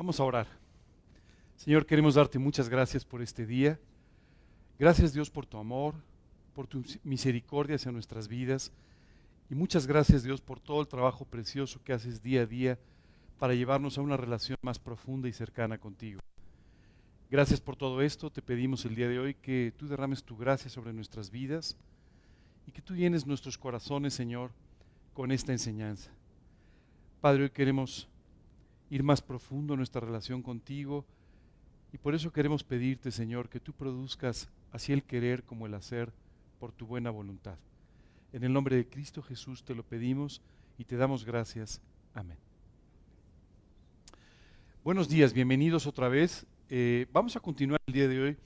Vamos a orar. Señor, queremos darte muchas gracias por este día. Gracias, Dios, por tu amor, por tu misericordia hacia nuestras vidas. Y muchas gracias, Dios, por todo el trabajo precioso que haces día a día para llevarnos a una relación más profunda y cercana contigo. Gracias por todo esto. Te pedimos el día de hoy que tú derrames tu gracia sobre nuestras vidas y que tú llenes nuestros corazones, Señor, con esta enseñanza. Padre, hoy queremos ir más profundo en nuestra relación contigo y por eso queremos pedirte, Señor, que tú produzcas así el querer como el hacer por tu buena voluntad. En el nombre de Cristo Jesús te lo pedimos y te damos gracias. Amén. Buenos días, bienvenidos otra vez. Vamos a continuar el día de hoy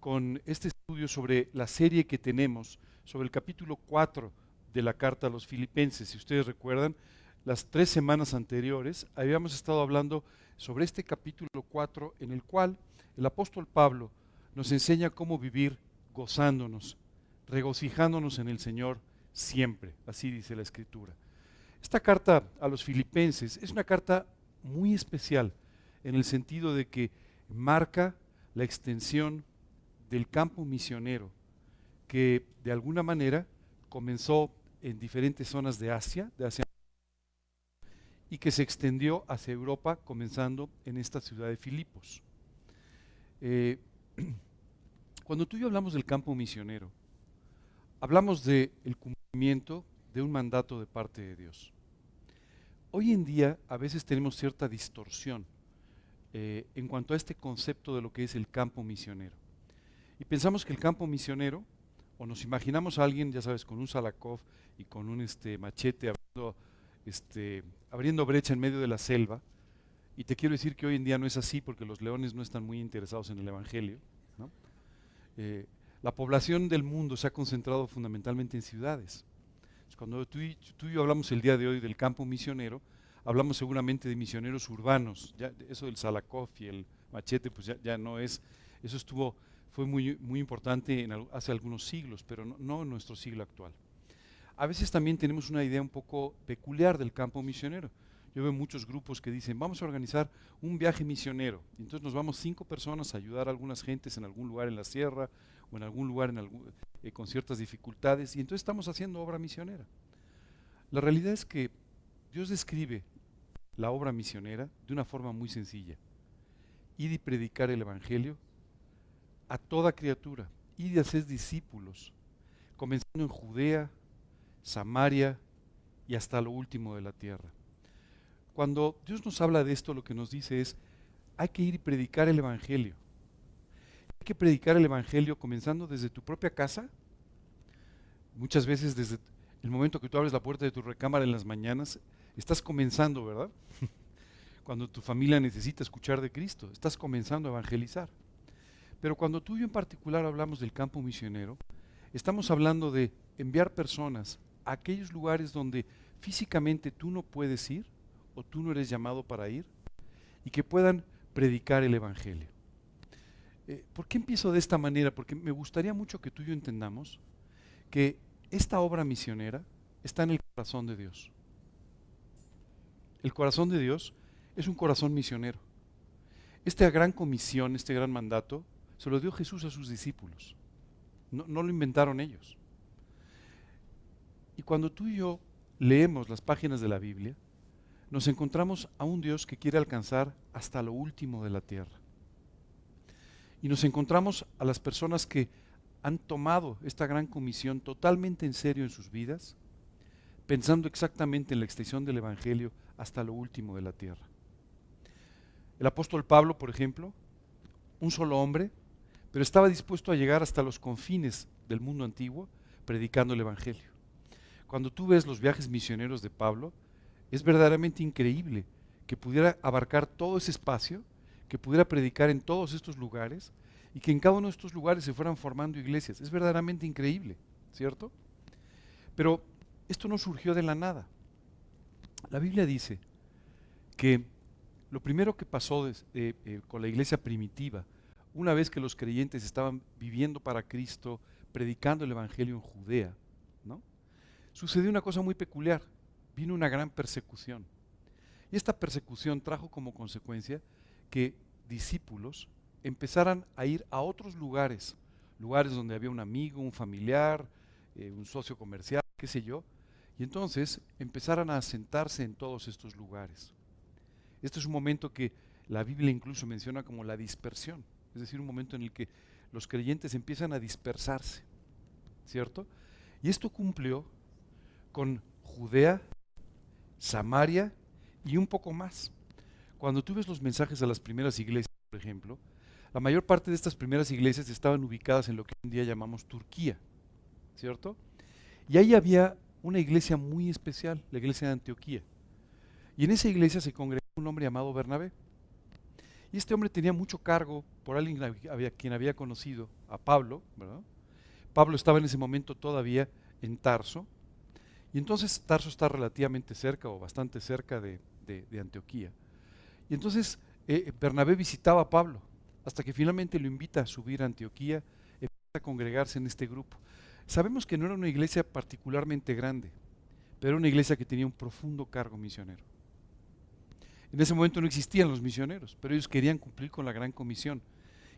con este estudio sobre la serie que tenemos sobre el capítulo 4 de la carta a los Filipenses. Si ustedes recuerdan, las 3 semanas anteriores habíamos estado hablando sobre este capítulo 4 en el cual el apóstol Pablo nos enseña cómo vivir gozándonos, regocijándonos en el Señor siempre, así dice la Escritura. Esta carta a los Filipenses es una carta muy especial en el sentido de que marca la extensión del campo misionero que de alguna manera comenzó en diferentes zonas de Asia y que se extendió hacia Europa, comenzando en esta ciudad de Filipos. Cuando tú y yo hablamos del campo misionero, hablamos del cumplimiento de un mandato de parte de Dios. Hoy en día a veces tenemos cierta distorsión en cuanto a este concepto de lo que es el campo misionero. Y pensamos que el campo misionero, o nos imaginamos a alguien, ya sabes, con un Salakov y con un machete abriendo brecha en medio de la selva, y te quiero decir que hoy en día no es así porque los leones no están muy interesados en el Evangelio, ¿no? La población del mundo se ha concentrado fundamentalmente en ciudades. Cuando tú y yo hablamos el día de hoy del campo misionero, hablamos seguramente de misioneros urbanos. Ya, eso del Salakov y el machete pues ya no es, fue muy importante hace algunos siglos, pero no en nuestro siglo actual. A veces también tenemos una idea un poco peculiar del campo misionero. Yo veo muchos grupos que dicen, vamos a organizar un viaje misionero. Y entonces nos vamos 5 personas a ayudar a algunas gentes en algún lugar en la sierra o en algún lugar con ciertas dificultades. Y entonces estamos haciendo obra misionera. La realidad es que Dios describe la obra misionera de una forma muy sencilla. Ir y predicar el Evangelio a toda criatura. Ir y hacer discípulos, comenzando en Judea, Samaria y hasta lo último de la tierra. Cuando Dios nos habla de esto, lo que nos dice es, hay que ir y predicar el Evangelio. Hay que predicar el Evangelio comenzando desde tu propia casa, muchas veces desde el momento que tú abres la puerta de tu recámara en las mañanas, estás comenzando, ¿verdad? Cuando tu familia necesita escuchar de Cristo, estás comenzando a evangelizar. Pero cuando tú y yo en particular hablamos del campo misionero, estamos hablando de enviar personas a aquellos lugares donde físicamente tú no puedes ir o tú no eres llamado para ir y que puedan predicar el Evangelio. ¿Por qué empiezo de esta manera? Porque me gustaría mucho que tú y yo entendamos que esta obra misionera está en el corazón de Dios. El corazón de Dios es un corazón misionero. Esta gran comisión, este gran mandato, se lo dio Jesús a sus discípulos. No lo inventaron ellos. Y cuando tú y yo leemos las páginas de la Biblia, nos encontramos a un Dios que quiere alcanzar hasta lo último de la tierra. Y nos encontramos a las personas que han tomado esta gran comisión totalmente en serio en sus vidas, pensando exactamente en la extensión del Evangelio hasta lo último de la tierra. El apóstol Pablo, por ejemplo, un solo hombre, pero estaba dispuesto a llegar hasta los confines del mundo antiguo predicando el Evangelio. Cuando tú ves los viajes misioneros de Pablo, es verdaderamente increíble que pudiera abarcar todo ese espacio, que pudiera predicar en todos estos lugares y que en cada uno de estos lugares se fueran formando iglesias. Es verdaderamente increíble, ¿cierto? Pero esto no surgió de la nada. La Biblia dice que lo primero que pasó con la iglesia primitiva, una vez que los creyentes estaban viviendo para Cristo, predicando el Evangelio en Judea, ¿no? Sucedió una cosa muy peculiar. Vino una gran persecución. Y esta persecución trajo como consecuencia que discípulos empezaran a ir a otros lugares, lugares donde había un amigo, un familiar, un socio comercial, qué sé yo, y entonces empezaran a asentarse en todos estos lugares. Este es un momento que la Biblia incluso menciona como la dispersión, es decir, un momento en el que los creyentes empiezan a dispersarse, ¿cierto? Y esto cumplió con Judea, Samaria y un poco más. Cuando tú ves los mensajes a las primeras iglesias, por ejemplo, la mayor parte de estas primeras iglesias estaban ubicadas en lo que hoy en día llamamos Turquía, ¿cierto? Y ahí había una iglesia muy especial, la iglesia de Antioquía. Y en esa iglesia se congregó un hombre llamado Bernabé. Y este hombre tenía mucho cargo por alguien quien había conocido a Pablo, ¿verdad? Pablo estaba en ese momento todavía en Tarso, y entonces Tarso está relativamente cerca o bastante cerca de Antioquía. Y entonces Bernabé visitaba a Pablo, hasta que finalmente lo invita a subir a Antioquía, empieza a congregarse en este grupo. Sabemos que no era una iglesia particularmente grande, pero era una iglesia que tenía un profundo cargo misionero. En ese momento no existían los misioneros, pero ellos querían cumplir con la gran comisión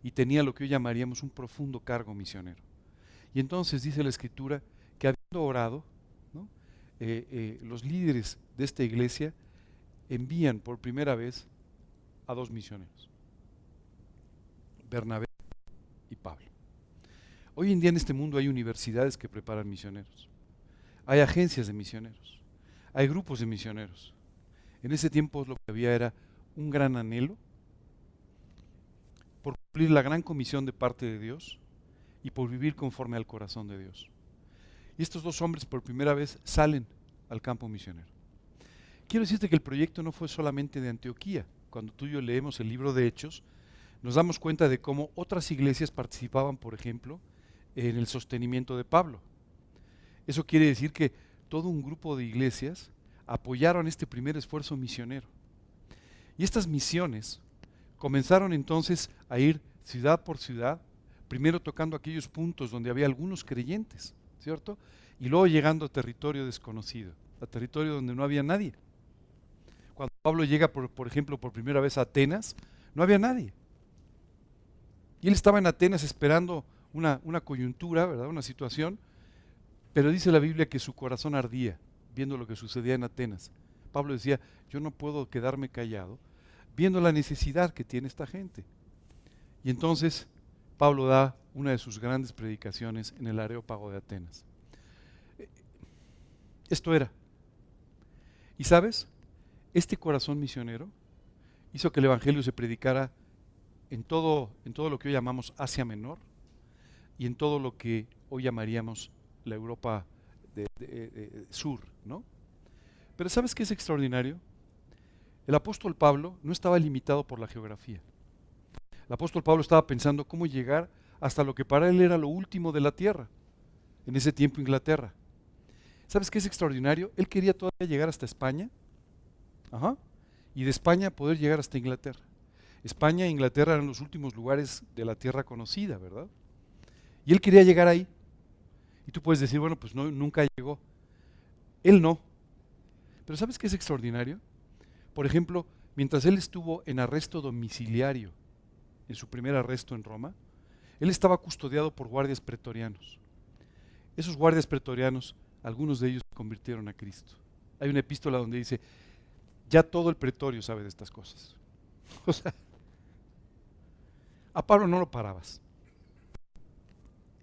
y tenía lo que hoy llamaríamos un profundo cargo misionero. Y entonces dice la Escritura que habiendo orado, ¿no? Los líderes de esta iglesia envían por primera vez a 2 misioneros, Bernabé y Pablo. Hoy en día en este mundo hay universidades que preparan misioneros, hay agencias de misioneros, hay grupos de misioneros. En ese tiempo lo que había era un gran anhelo por cumplir la gran comisión de parte de Dios y por vivir conforme al corazón de Dios. Y estos 2 hombres por primera vez salen al campo misionero. Quiero decirte que el proyecto no fue solamente de Antioquía. Cuando tú y yo leemos el libro de Hechos, nos damos cuenta de cómo otras iglesias participaban, por ejemplo, en el sostenimiento de Pablo. Eso quiere decir que todo un grupo de iglesias apoyaron este primer esfuerzo misionero. Y estas misiones comenzaron entonces a ir ciudad por ciudad, primero tocando aquellos puntos donde había algunos creyentes, ¿cierto? Y luego llegando a territorio desconocido, a territorio donde no había nadie. Cuando Pablo llega, por ejemplo, por primera vez a Atenas, no había nadie. Y él estaba en Atenas esperando una coyuntura, ¿verdad? Una situación, pero dice la Biblia que su corazón ardía viendo lo que sucedía en Atenas. Pablo decía, yo no puedo quedarme callado viendo la necesidad que tiene esta gente. Y entonces Pablo da una de sus grandes predicaciones en el Areópago de Atenas. Esto era. Y sabes, este corazón misionero hizo que el Evangelio se predicara en todo lo que hoy llamamos Asia Menor y en todo lo que hoy llamaríamos la Europa sur, ¿no? Pero ¿sabes qué es extraordinario? El apóstol Pablo no estaba limitado por la geografía. El apóstol Pablo estaba pensando cómo llegar hasta lo que para él era lo último de la tierra, en ese tiempo Inglaterra. ¿Sabes qué es extraordinario? Él quería todavía llegar hasta España, y de España poder llegar hasta Inglaterra. España e Inglaterra eran los últimos lugares de la tierra conocida, ¿verdad? Y él quería llegar ahí. Y tú puedes decir, bueno, pues no, nunca llegó. Él no. Pero ¿sabes qué es extraordinario? Por ejemplo, mientras él estuvo en arresto domiciliario, en su primer arresto en Roma, él estaba custodiado por guardias pretorianos. Esos guardias pretorianos, algunos de ellos se convirtieron a Cristo. Hay una epístola donde dice, ya todo el pretorio sabe de estas cosas. O sea, a Pablo no lo parabas.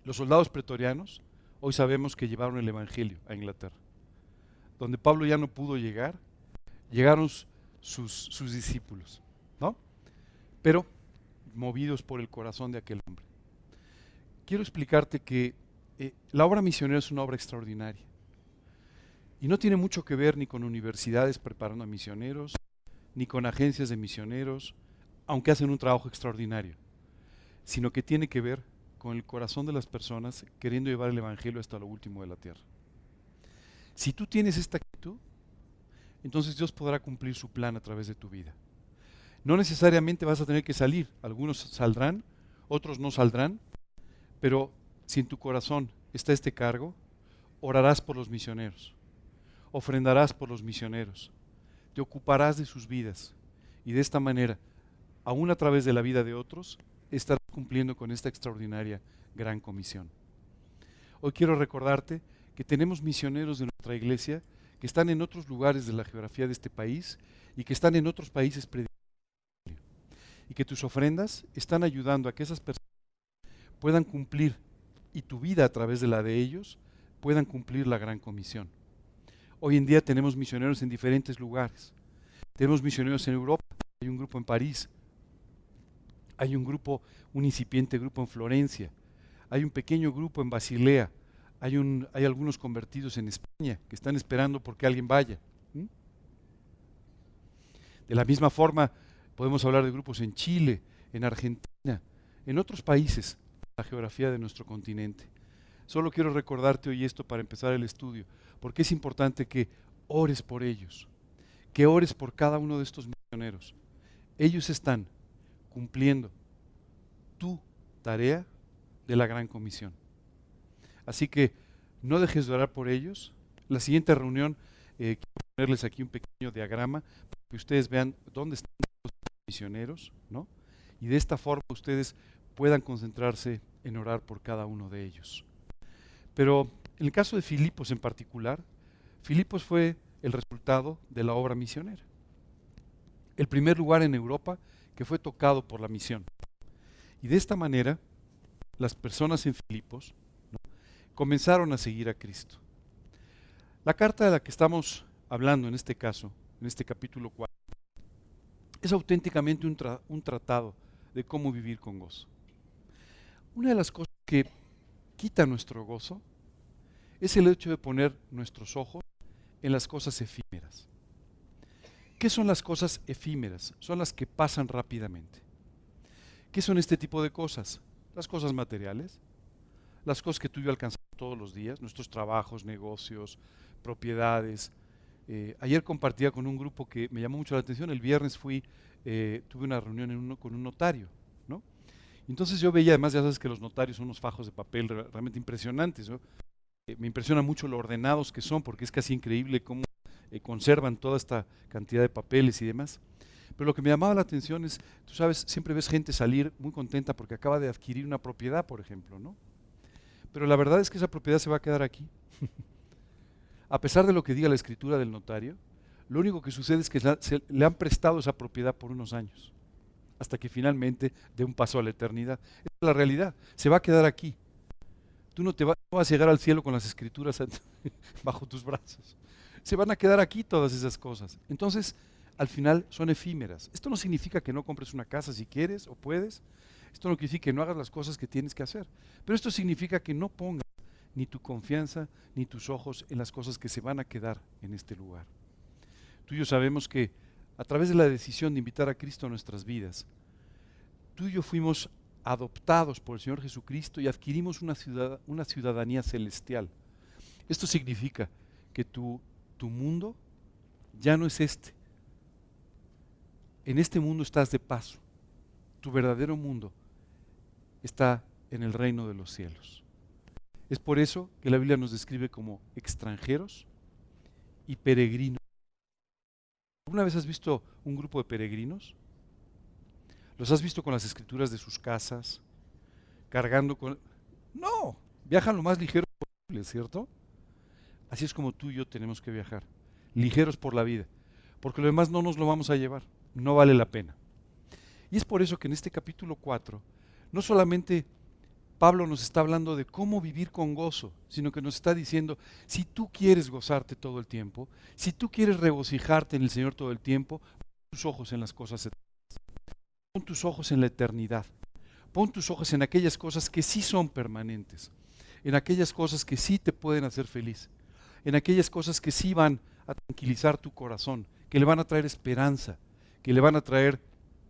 Los soldados pretorianos, hoy sabemos que llevaron el Evangelio a Inglaterra. Donde Pablo ya no pudo llegar, llegaron sus discípulos, ¿no? Pero movidos por el corazón de aquel hombre. Quiero explicarte que la obra misionera es una obra extraordinaria. Y no tiene mucho que ver ni con universidades preparando a misioneros, ni con agencias de misioneros, aunque hacen un trabajo extraordinario, sino que tiene que ver con el corazón de las personas queriendo llevar el Evangelio hasta lo último de la tierra. Si tú tienes esta actitud, entonces Dios podrá cumplir su plan a través de tu vida. No necesariamente vas a tener que salir, algunos saldrán, otros no saldrán, pero si en tu corazón está este cargo, orarás por los misioneros, ofrendarás por los misioneros, te ocuparás de sus vidas y de esta manera aún a través de la vida de otros, estarás cumpliendo con esta extraordinaria gran comisión. Hoy quiero recordarte que tenemos misioneros de nuestra iglesia que están en otros lugares de la geografía de este país y que están en otros países predicando, y que tus ofrendas están ayudando a que esas personas puedan cumplir, y tu vida a través de la de ellos, puedan cumplir la gran comisión. Hoy en día tenemos misioneros en diferentes lugares. Tenemos misioneros en Europa, hay un grupo en París, hay un incipiente grupo en Florencia, hay un pequeño grupo en Basilea, hay algunos convertidos en España que están esperando porque alguien vaya. De la misma forma, podemos hablar de grupos en Chile, en Argentina, en otros países de la geografía de nuestro continente. Solo quiero recordarte hoy esto para empezar el estudio, porque es importante que ores por ellos, que ores por cada uno de estos misioneros. Ellos están cumpliendo tu tarea de la gran comisión. Así que no dejes de orar por ellos. La siguiente reunión, quiero ponerles aquí un pequeño diagrama para que ustedes vean dónde están los misioneros, ¿no? Y de esta forma ustedes puedan concentrarse en orar por cada uno de ellos. Pero en el caso de Filipos en particular, Filipos fue el resultado de la obra misionera. El primer lugar en Europa que fue tocado por la misión. Y de esta manera, las personas en Filipos, ¿no?, comenzaron a seguir a Cristo. La carta de la que estamos hablando en este caso, en este capítulo 4, es auténticamente un tratado de cómo vivir con gozo. Una de las cosas que quita nuestro gozo es el hecho de poner nuestros ojos en las cosas efímeras. ¿Qué son las cosas efímeras? Son las que pasan rápidamente. ¿Qué son este tipo de cosas? Las cosas materiales, las cosas que tú y yo alcanzamos todos los días, nuestros trabajos, negocios, propiedades. Ayer compartía con un grupo que me llamó mucho la atención. El viernes tuve una reunión con un notario, ¿no? Entonces yo veía, además ya sabes que los notarios son unos fajos de papel realmente impresionantes, ¿no? Me impresiona mucho lo ordenados que son, porque es casi increíble cómo conservan toda esta cantidad de papeles y demás. Pero lo que me llamaba la atención es, tú sabes, siempre ves gente salir muy contenta porque acaba de adquirir una propiedad, por ejemplo, ¿no? Pero la verdad es que esa propiedad se va a quedar aquí. A pesar de lo que diga la escritura del notario, lo único que sucede es que le han prestado esa propiedad por unos años, hasta que finalmente dé un paso a la eternidad. Esa es la realidad, se va a quedar aquí. Tú no vas a llegar al cielo con las escrituras bajo tus brazos. Se van a quedar aquí todas esas cosas. Entonces, al final son efímeras. Esto no significa que no compres una casa si quieres o puedes. Esto no quiere decir que no hagas las cosas que tienes que hacer. Pero esto significa que no pongas ni tu confianza ni tus ojos en las cosas que se van a quedar en este lugar. Tú y yo sabemos que a través de la decisión de invitar a Cristo a nuestras vidas, tú y yo fuimos adoptados por el Señor Jesucristo y adquirimos una ciudadanía celestial. Esto significa que tu mundo ya no es este. En este mundo estás de paso. Tu verdadero mundo está en el reino de los cielos. Es por eso que la Biblia nos describe como extranjeros y peregrinos. ¿Alguna vez has visto un grupo de peregrinos? ¿Los has visto con las escrituras de sus casas, cargando con...? No, viajan lo más ligero posible, ¿cierto? Así es como tú y yo tenemos que viajar, ligeros por la vida, porque lo demás no nos lo vamos a llevar, no vale la pena. Y es por eso que en este capítulo 4, no solamente Pablo nos está hablando de cómo vivir con gozo, sino que nos está diciendo, si tú quieres gozarte todo el tiempo, si tú quieres regocijarte en el Señor todo el tiempo, pon tus ojos en las cosas eternas, pon tus ojos en la eternidad, pon tus ojos en aquellas cosas que sí son permanentes, en aquellas cosas que sí te pueden hacer feliz, en aquellas cosas que sí van a tranquilizar tu corazón, que le van a traer esperanza, que le van a traer,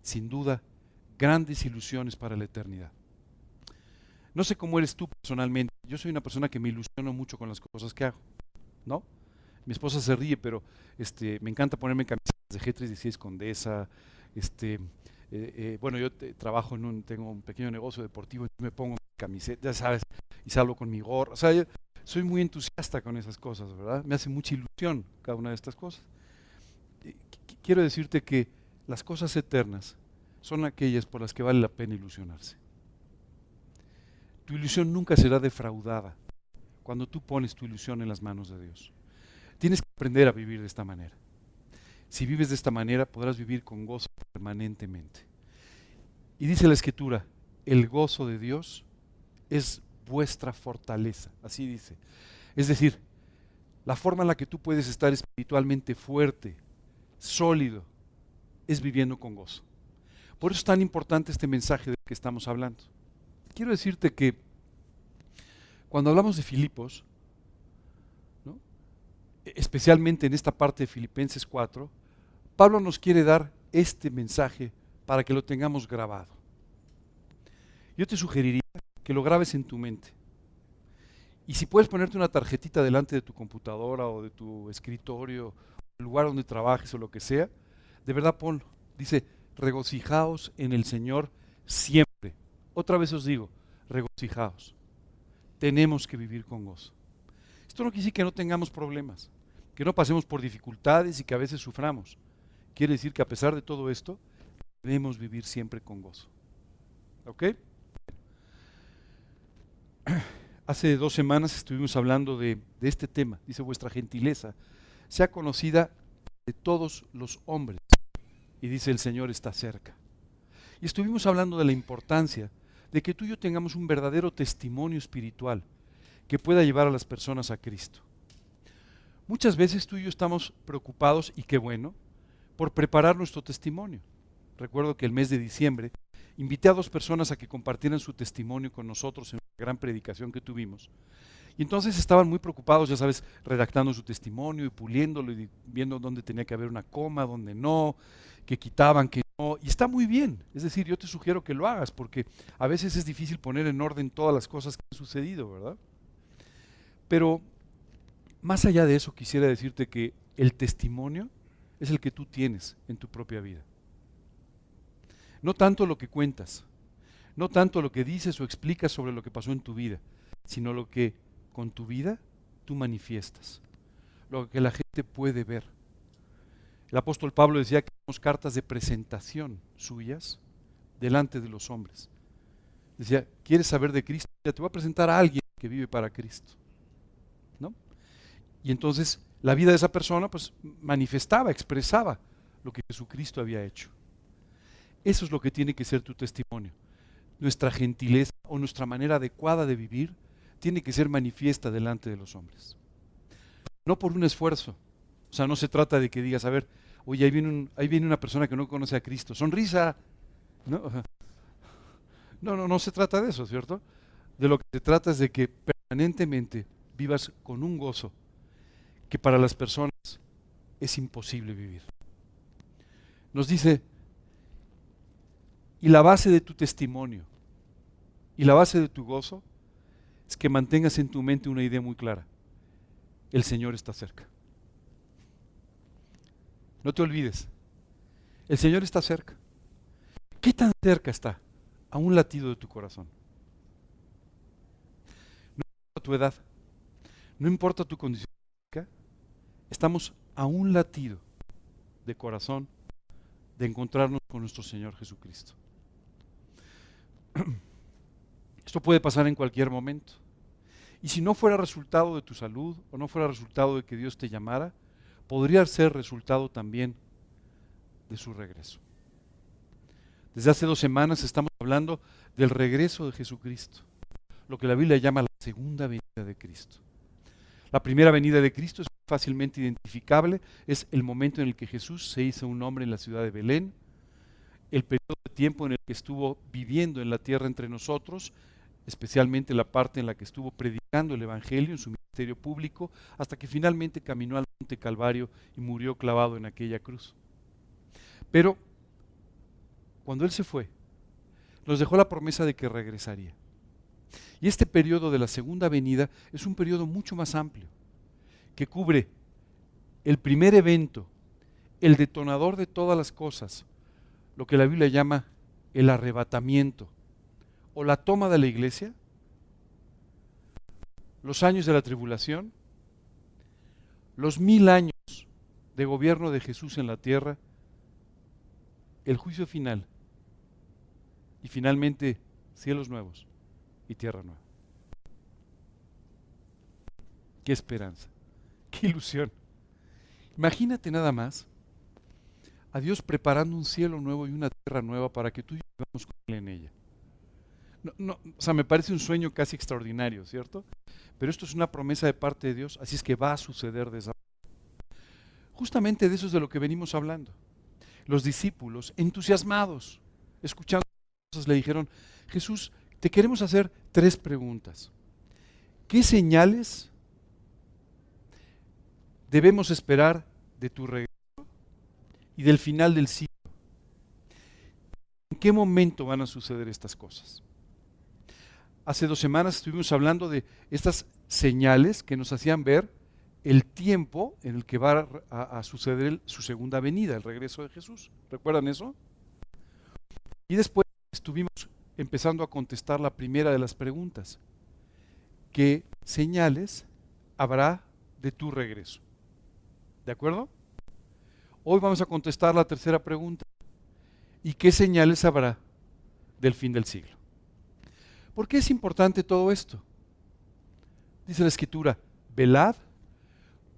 sin duda, grandes ilusiones para la eternidad. No sé cómo eres tú personalmente. Yo soy una persona que me ilusiono mucho con las cosas que hago, ¿no? Mi esposa se ríe, pero me encanta ponerme camisetas de G316 Condesa. Bueno, yo trabajo tengo un pequeño negocio deportivo, y me pongo camiseta, ya sabes, y salgo con mi gorra. O sea, yo soy muy entusiasta con esas cosas, ¿verdad? Me hace mucha ilusión cada una de estas cosas. Quiero decirte que las cosas eternas son aquellas por las que vale la pena ilusionarse. Tu ilusión nunca será defraudada cuando tú pones tu ilusión en las manos de Dios. Tienes que aprender a vivir de esta manera. Si vives de esta manera, podrás vivir con gozo permanentemente. Y dice la Escritura, el gozo de Dios es vuestra fortaleza, así dice. Es decir, la forma en la que tú puedes estar espiritualmente fuerte, sólido, es viviendo con gozo. Por eso es tan importante este mensaje del que estamos hablando. Quiero decirte que cuando hablamos de Filipos, ¿no?, especialmente en esta parte de Filipenses 4, Pablo nos quiere dar este mensaje para que lo tengamos grabado. Yo te sugeriría que lo grabes en tu mente. Y si puedes ponerte una tarjetita delante de tu computadora o de tu escritorio, el lugar donde trabajes o lo que sea, de verdad ponlo. Dice, regocijaos en el Señor siempre. Otra vez os digo, regocijaos. Tenemos que vivir con gozo. Esto no quiere decir que no tengamos problemas, que no pasemos por dificultades y que a veces suframos. Quiere decir que a pesar de todo esto, debemos vivir siempre con gozo. ¿Ok? Hace 2 semanas estuvimos hablando de este tema. Dice, vuestra gentileza sea conocida de todos los hombres. Y dice, el Señor está cerca. Y estuvimos hablando de la importancia de que tú y yo tengamos un verdadero testimonio espiritual que pueda llevar a las personas a Cristo. Muchas veces tú y yo estamos preocupados, y qué bueno, por preparar nuestro testimonio. Recuerdo que el mes de diciembre invité a 2 personas a que compartieran su testimonio con nosotros en una gran predicación que tuvimos. Y entonces estaban muy preocupados, ya sabes, redactando su testimonio y puliéndolo y viendo dónde tenía que haber una coma, dónde no, que quitaban, que no. Y está muy bien. Es decir, yo te sugiero que lo hagas porque a veces es difícil poner en orden todas las cosas que han sucedido, ¿verdad? Pero más allá de eso, quisiera decirte que el testimonio es el que tú tienes en tu propia vida. No tanto lo que cuentas, no tanto lo que dices o explicas sobre lo que pasó en tu vida, sino lo que con tu vida tú manifiestas, lo que la gente puede ver. El apóstol Pablo decía que tenemos cartas de presentación suyas delante de los hombres. Decía, ¿quieres saber de Cristo? Ya te voy a presentar a alguien que vive para Cristo, ¿no? Y entonces la vida de esa persona pues manifestaba, expresaba lo que Jesucristo había hecho. Eso es lo que tiene que ser tu testimonio. Nuestra gentileza o nuestra manera adecuada de vivir tiene que ser manifiesta delante de los hombres. No por un esfuerzo. O sea, no se trata de que digas, a ver, oye, ahí viene una persona que no conoce a Cristo. ¡Sonrisa! No se trata de eso, ¿cierto? De lo que se trata es de que permanentemente vivas con un gozo que para las personas es imposible vivir. Nos dice, y la base de tu testimonio y la base de tu gozo es que mantengas en tu mente una idea muy clara. El Señor está cerca. No te olvides. El Señor está cerca. ¿Qué tan cerca está? A un latido de tu corazón. No importa tu edad, no importa tu condición física, estamos a un latido de corazón de encontrarnos con nuestro Señor Jesucristo. Esto puede pasar en cualquier momento. Y si no fuera resultado de tu salud o no fuera resultado de que Dios te llamara, podría ser resultado también de su regreso. Desde hace 2 semanas estamos hablando del regreso de Jesucristo, lo que la Biblia llama la segunda venida de Cristo. La primera venida de Cristo es fácilmente identificable, es el momento en el que Jesús se hizo un hombre en la ciudad de Belén, el periodo de tiempo en el que estuvo viviendo en la tierra entre nosotros, especialmente la parte en la que estuvo predicando el Evangelio en su ministerio público, hasta que finalmente caminó al monte Calvario y murió clavado en aquella cruz. Pero cuando Él se fue, nos dejó la promesa de que regresaría. Y este periodo de la segunda venida es un periodo mucho más amplio, que cubre el primer evento, el detonador de todas las cosas, lo que la Biblia llama el arrebatamiento o la toma de la iglesia, los años de la tribulación, los 1000 años de gobierno de Jesús en la tierra, el juicio final y finalmente cielos nuevos y tierra nueva. Qué esperanza, qué ilusión. Imagínate nada más a Dios preparando un cielo nuevo y una tierra nueva para que tú y yo vivamos con Él en ella. O sea, me parece un sueño casi extraordinario, ¿cierto? Pero esto es una promesa de parte de Dios, así es que va a suceder de esa manera. Justamente de eso es de lo que venimos hablando. Los discípulos, entusiasmados, escuchando cosas, le dijeron: Jesús, te queremos hacer 3 preguntas. ¿Qué señales debemos esperar de tu regreso y del final del siglo? ¿En qué momento van a suceder estas cosas? Hace 2 semanas estuvimos hablando de estas señales que nos hacían ver el tiempo en el que va a suceder su segunda venida, el regreso de Jesús. ¿Recuerdan eso? Y después estuvimos empezando a contestar la primera de las preguntas. ¿Qué señales habrá de tu regreso? ¿De acuerdo? Hoy vamos a contestar la tercera pregunta. ¿Y qué señales habrá del fin del siglo? ¿Por qué es importante todo esto? Dice la Escritura: velad,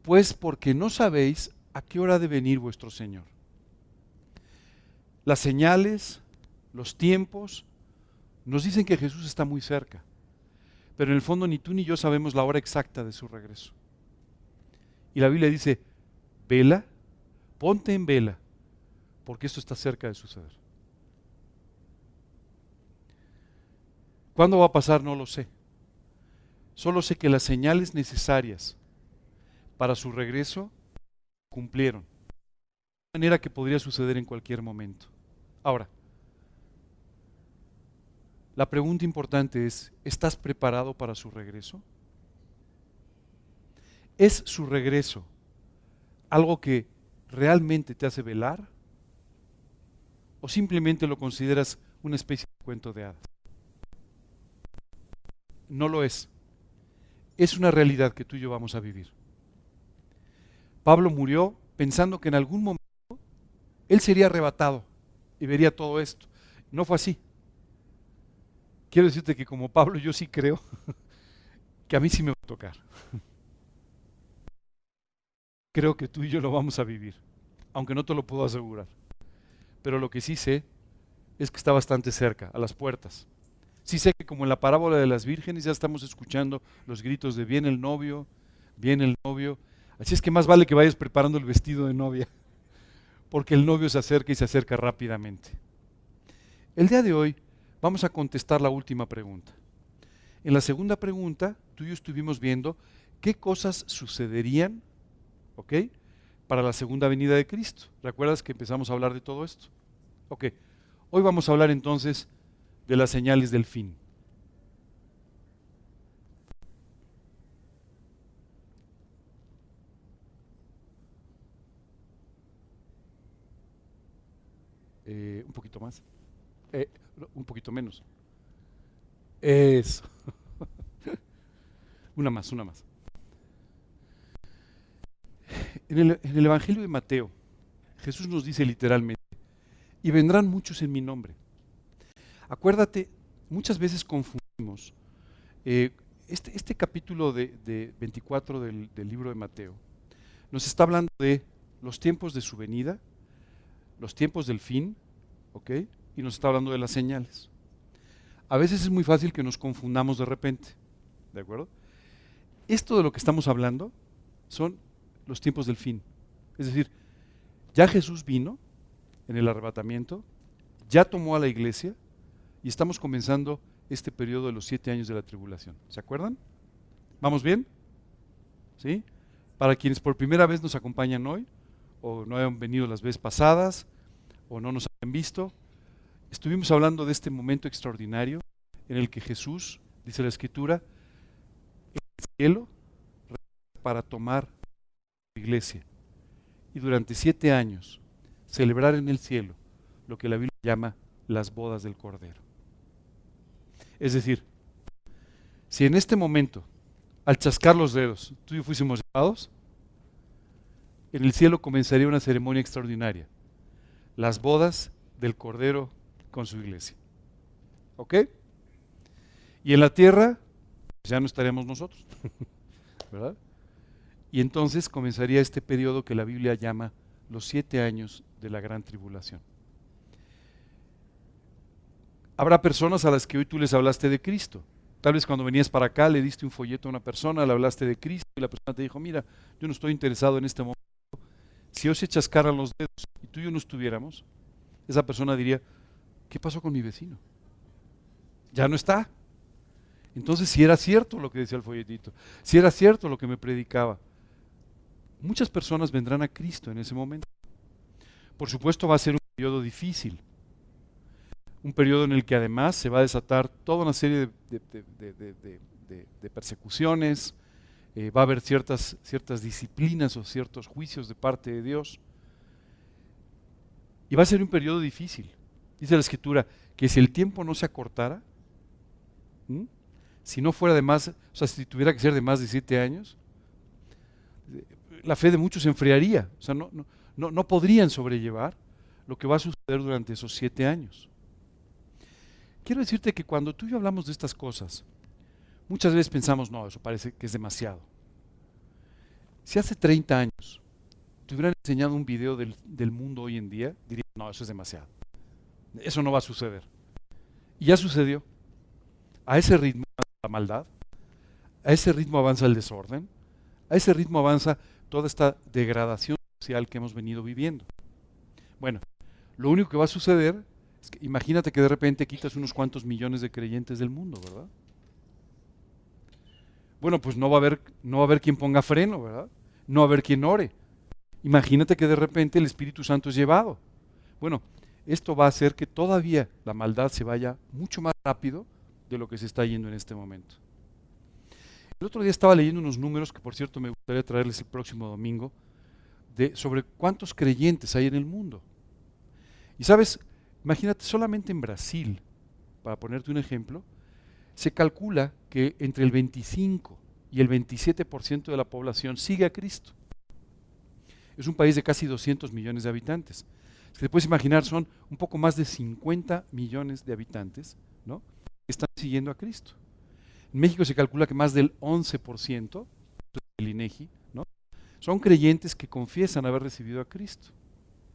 pues porque no sabéis a qué hora ha de venir vuestro Señor. Las señales, los tiempos, nos dicen que Jesús está muy cerca, pero en el fondo ni tú ni yo sabemos la hora exacta de su regreso. Y la Biblia dice: vela, ponte en vela, porque esto está cerca de suceder. ¿Cuándo va a pasar? No lo sé. Solo sé que las señales necesarias para su regreso cumplieron, de manera que podría suceder en cualquier momento. Ahora, la pregunta importante es: ¿estás preparado para su regreso? ¿Es su regreso algo que realmente te hace velar? ¿O simplemente lo consideras una especie de cuento de hadas? No lo es. Es una realidad que tú y yo vamos a vivir. Pablo murió pensando que en algún momento él sería arrebatado y vería todo esto. No fue así. Quiero decirte que como Pablo yo sí creo que a mí sí me va a tocar. Creo que tú y yo lo vamos a vivir, aunque no te lo puedo asegurar. Pero lo que sí sé es que está bastante cerca, a las puertas. Sí sé que como en la parábola de las vírgenes ya estamos escuchando los gritos de viene el novio, viene el novio. Así es que más vale que vayas preparando el vestido de novia, porque el novio se acerca y se acerca rápidamente. El día de hoy vamos a contestar la última pregunta. En la segunda pregunta, tú y yo estuvimos viendo qué cosas sucederían, ¿ok?, para la segunda venida de Cristo. ¿Recuerdas que empezamos a hablar de todo esto? Ok, hoy vamos a hablar entonces de las señales del fin. Un poquito más. Un poquito menos. Eso. Una más, una más. En el Evangelio de Mateo, Jesús nos dice literalmente: y vendrán muchos en mi nombre. Acuérdate, muchas veces confundimos este capítulo de 24 del libro de Mateo. Nos está hablando de los tiempos de su venida, los tiempos del fin, ¿ok? Y nos está hablando de las señales. A veces es muy fácil que nos confundamos de repente, ¿de acuerdo? Esto de lo que estamos hablando son los tiempos del fin. Es decir, ya Jesús vino en el arrebatamiento, ya tomó a la iglesia y estamos comenzando este periodo de los 7 años de la tribulación. ¿Se acuerdan? ¿Vamos bien? ¿Sí? Para quienes por primera vez nos acompañan hoy, o no hayan venido las veces pasadas, o no nos hayan visto, estuvimos hablando de este momento extraordinario en el que Jesús, dice la Escritura, en el cielo para tomar la iglesia y durante 7 años celebrar en el cielo lo que la Biblia llama las bodas del Cordero. Es decir, si en este momento, al chascar los dedos, tú y yo fuésemos llamados, en el cielo comenzaría una ceremonia extraordinaria, las bodas del Cordero con su iglesia. ¿Ok? Y en la tierra, pues ya no estaríamos nosotros, ¿verdad? Y entonces comenzaría este periodo que la Biblia llama los 7 años de la gran tribulación. Habrá personas a las que hoy tú les hablaste de Cristo. Tal vez cuando venías para acá le diste un folleto a una persona, le hablaste de Cristo y la persona te dijo, mira, yo no estoy interesado en este momento. Si hoy se chascaran los dedos y tú y yo no estuviéramos, esa persona diría, ¿qué pasó con mi vecino? Ya no está. Entonces, si era cierto lo que decía el folletito, si era cierto lo que me predicaba, muchas personas vendrán a Cristo en ese momento. Por supuesto va a ser un periodo difícil, un periodo en el que además se va a desatar toda una serie de persecuciones, va a haber ciertas disciplinas o ciertos juicios de parte de Dios, y va a ser un periodo difícil. Dice la Escritura que si el tiempo no se acortara, si no fuera de más, o sea, si tuviera que ser de más de 7 años, la fe de muchos se enfriaría, o sea, no podrían sobrellevar lo que va a suceder durante esos 7 años. Quiero decirte que cuando tú y yo hablamos de estas cosas, muchas veces pensamos, no, eso parece que es demasiado. Si hace 30 años te hubieran enseñado un video del mundo hoy en día, dirías, no, eso es demasiado. Eso no va a suceder. Y ya sucedió. A ese ritmo avanza la maldad, a ese ritmo avanza el desorden, a ese ritmo avanza toda esta degradación social que hemos venido viviendo. Bueno, lo único que va a suceder es que imagínate que de repente quitas unos cuantos millones de creyentes del mundo, ¿verdad? Bueno, pues no va a haber quien ponga freno, ¿verdad? No va a haber quien ore. Imagínate que de repente el Espíritu Santo es llevado. Bueno, esto va a hacer que todavía la maldad se vaya mucho más rápido de lo que se está yendo en este momento. El otro día estaba leyendo unos números que, por cierto, me gustaría traerles el próximo domingo, sobre cuántos creyentes hay en el mundo. Y sabes, imagínate, solamente en Brasil, para ponerte un ejemplo, se calcula que entre el 25 y el 27% de la población sigue a Cristo. Es un país de casi 200 millones de habitantes. Es que te puedes imaginar, son un poco más de 50 millones de habitantes, ¿no?, que están siguiendo a Cristo. En México se calcula que más del 11%, del INEGI, ¿no?, son creyentes que confiesan haber recibido a Cristo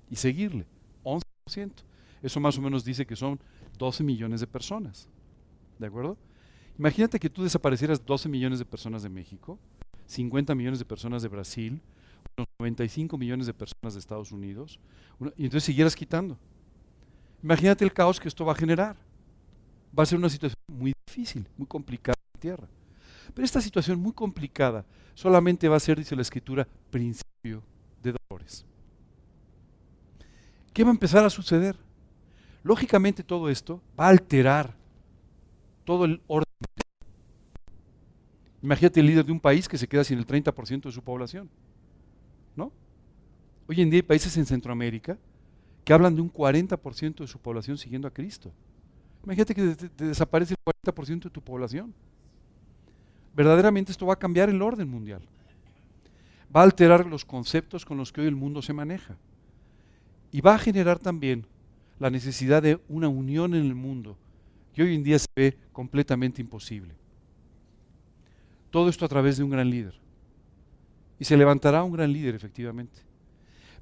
y seguirle. 11%. Eso más o menos dice que son 12 millones de personas. ¿De acuerdo? Imagínate que tú desaparecieras 12 millones de personas de México, 50 millones de personas de Brasil, unos 95 millones de personas de Estados Unidos, y entonces siguieras quitando. Imagínate el caos que esto va a generar. Va a ser una situación muy difícil, muy complicada en la tierra. Pero esta situación muy complicada solamente va a ser, dice la Escritura, principio de dolores. ¿Qué va a empezar a suceder? Lógicamente todo esto va a alterar todo el orden. Imagínate el líder de un país que se queda sin el 30% de su población, ¿no? Hoy en día hay países en Centroamérica que hablan de un 40% de su población siguiendo a Cristo. Imagínate que te desaparece el 40% de tu población. Verdaderamente esto va a cambiar el orden mundial. Va a alterar los conceptos con los que hoy el mundo se maneja. Y va a generar también la necesidad de una unión en el mundo que hoy en día se ve completamente imposible. Todo esto a través de un gran líder. Y se levantará un gran líder, efectivamente.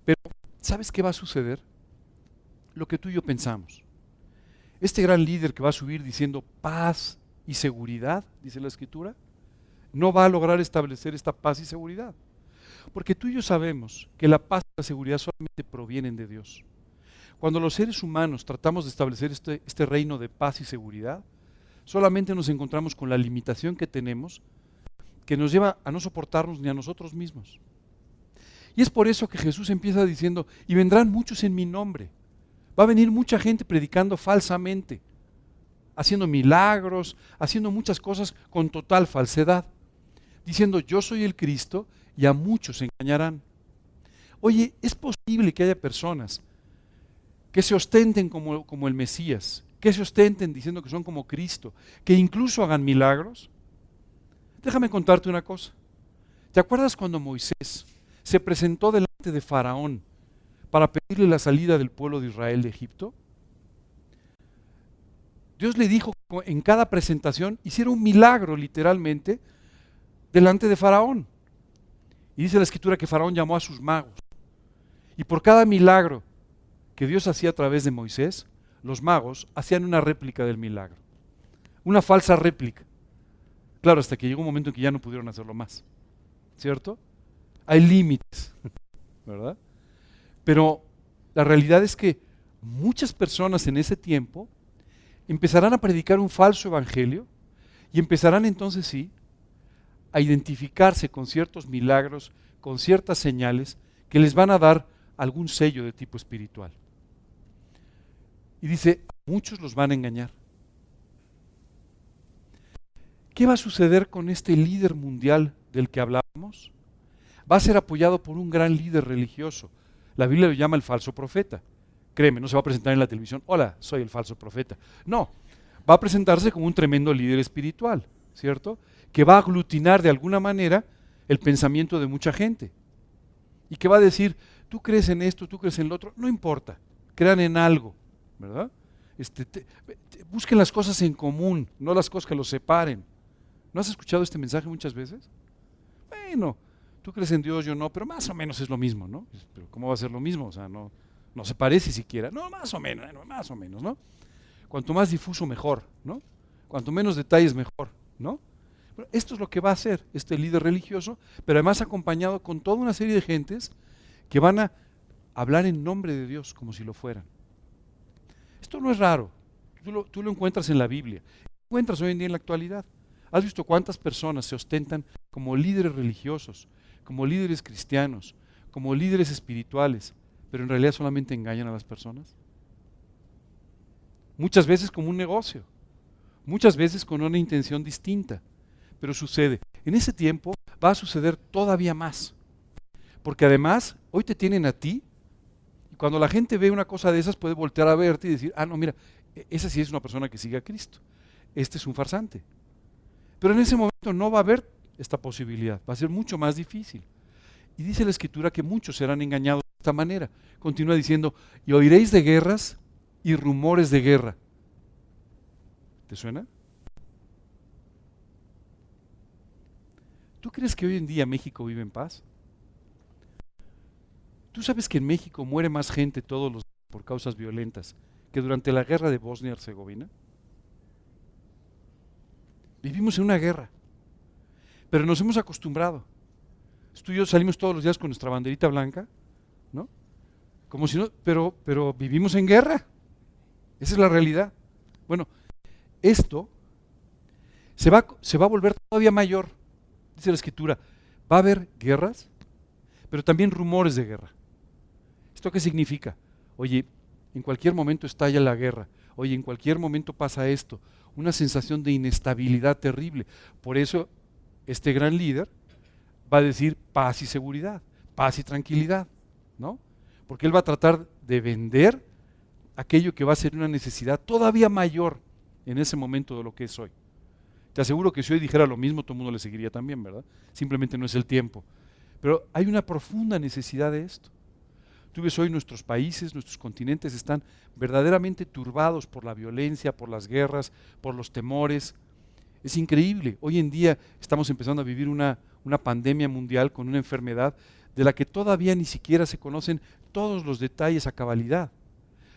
Pero, ¿sabes qué va a suceder? Lo que tú y yo pensamos. Este gran líder que va a subir diciendo paz y seguridad, dice la Escritura, no va a lograr establecer esta paz y seguridad. Porque tú y yo sabemos que la paz y la seguridad solamente provienen de Dios. Cuando los seres humanos tratamos de establecer este reino de paz y seguridad, solamente nos encontramos con la limitación que tenemos, que nos lleva a no soportarnos ni a nosotros mismos. Y es por eso que Jesús empieza diciendo, y vendrán muchos en mi nombre. Va a venir mucha gente predicando falsamente, haciendo milagros, haciendo muchas cosas con total falsedad, diciendo yo soy el Cristo y a muchos se engañarán. Oye, es posible que haya personas que se ostenten como el Mesías, que se ostenten diciendo que son como Cristo, que incluso hagan milagros. Déjame contarte una cosa. ¿Te acuerdas cuando Moisés se presentó delante de Faraón para pedirle la salida del pueblo de Israel de Egipto? Dios le dijo en cada presentación, hiciera un milagro literalmente delante de Faraón. Y dice la Escritura que Faraón llamó a sus magos. Y por cada milagro que Dios hacía a través de Moisés, los magos hacían una réplica del milagro. Una falsa réplica. Claro, hasta que llegó un momento en que ya no pudieron hacerlo más. ¿Cierto? Hay límites, ¿verdad? Pero la realidad es que muchas personas en ese tiempo empezarán a predicar un falso evangelio y empezarán entonces sí a identificarse con ciertos milagros, con ciertas señales que les van a dar algún sello de tipo espiritual. Y dice, muchos los van a engañar. ¿Qué va a suceder con este líder mundial del que hablábamos? Va a ser apoyado por un gran líder religioso. La Biblia lo llama el falso profeta. Créeme, no se va a presentar en la televisión, hola, soy el falso profeta. No, va a presentarse como un tremendo líder espiritual, ¿cierto? Que va a aglutinar de alguna manera el pensamiento de mucha gente. Y que va a decir, tú crees en esto, tú crees en lo otro, no importa, crean en algo, ¿verdad? Busquen las cosas en común, no las cosas que los separen. ¿No has escuchado este mensaje muchas veces? Bueno, tú crees en Dios, yo no, pero más o menos es lo mismo, ¿no? Pero ¿cómo va a ser lo mismo? O sea, no se parece siquiera. No, más o menos, ¿no? Cuanto más difuso, mejor, ¿no? Cuanto menos detalles, mejor, ¿no? Bueno, esto es lo que va a hacer este líder religioso, pero además acompañado con toda una serie de gentes que van a hablar en nombre de Dios como si lo fueran. Esto no es raro, tú lo encuentras en la Biblia, lo encuentras hoy en día en la actualidad. ¿Has visto cuántas personas se ostentan como líderes religiosos, como líderes cristianos, como líderes espirituales, pero en realidad solamente engañan a las personas? Muchas veces como un negocio, muchas veces con una intención distinta, pero sucede. En ese tiempo va a suceder todavía más, porque además hoy te tienen a ti, y cuando la gente ve una cosa de esas puede voltear a verte y decir, ah, no, mira, esa sí es una persona que sigue a Cristo, este es un farsante. Pero en ese momento no va a haber esta posibilidad, va a ser mucho más difícil. Y dice la Escritura que muchos serán engañados de esta manera. Continúa diciendo, y oiréis de guerras y rumores de guerra. ¿Te suena? ¿Tú crees que hoy en día México vive en paz? ¿Tú sabes que en México muere más gente todos los días por causas violentas que durante la guerra de Bosnia y Herzegovina? Vivimos en una guerra, pero nos hemos acostumbrado. Tú y yo salimos todos los días con nuestra banderita blanca, ¿no? Como si no, pero vivimos en guerra. Esa es la realidad. Bueno, esto se va a volver todavía mayor. Dice la Escritura, va a haber guerras, pero también rumores de guerra. ¿Esto qué significa? Oye, en cualquier momento estalla la guerra. Oye, en cualquier momento pasa esto. Una sensación de inestabilidad terrible. Por eso, este gran líder va a decir paz y seguridad, paz y tranquilidad, ¿no? Porque él va a tratar de vender aquello que va a ser una necesidad todavía mayor en ese momento de lo que es hoy. Te aseguro que si hoy dijera lo mismo, todo el mundo le seguiría también, ¿verdad? Simplemente no es el tiempo. Pero hay una profunda necesidad de esto. Tú ves hoy nuestros países, nuestros continentes están verdaderamente turbados por la violencia, por las guerras, por los temores. Es increíble. Hoy en día estamos empezando a vivir una pandemia mundial con una enfermedad de la que todavía ni siquiera se conocen todos los detalles a cabalidad,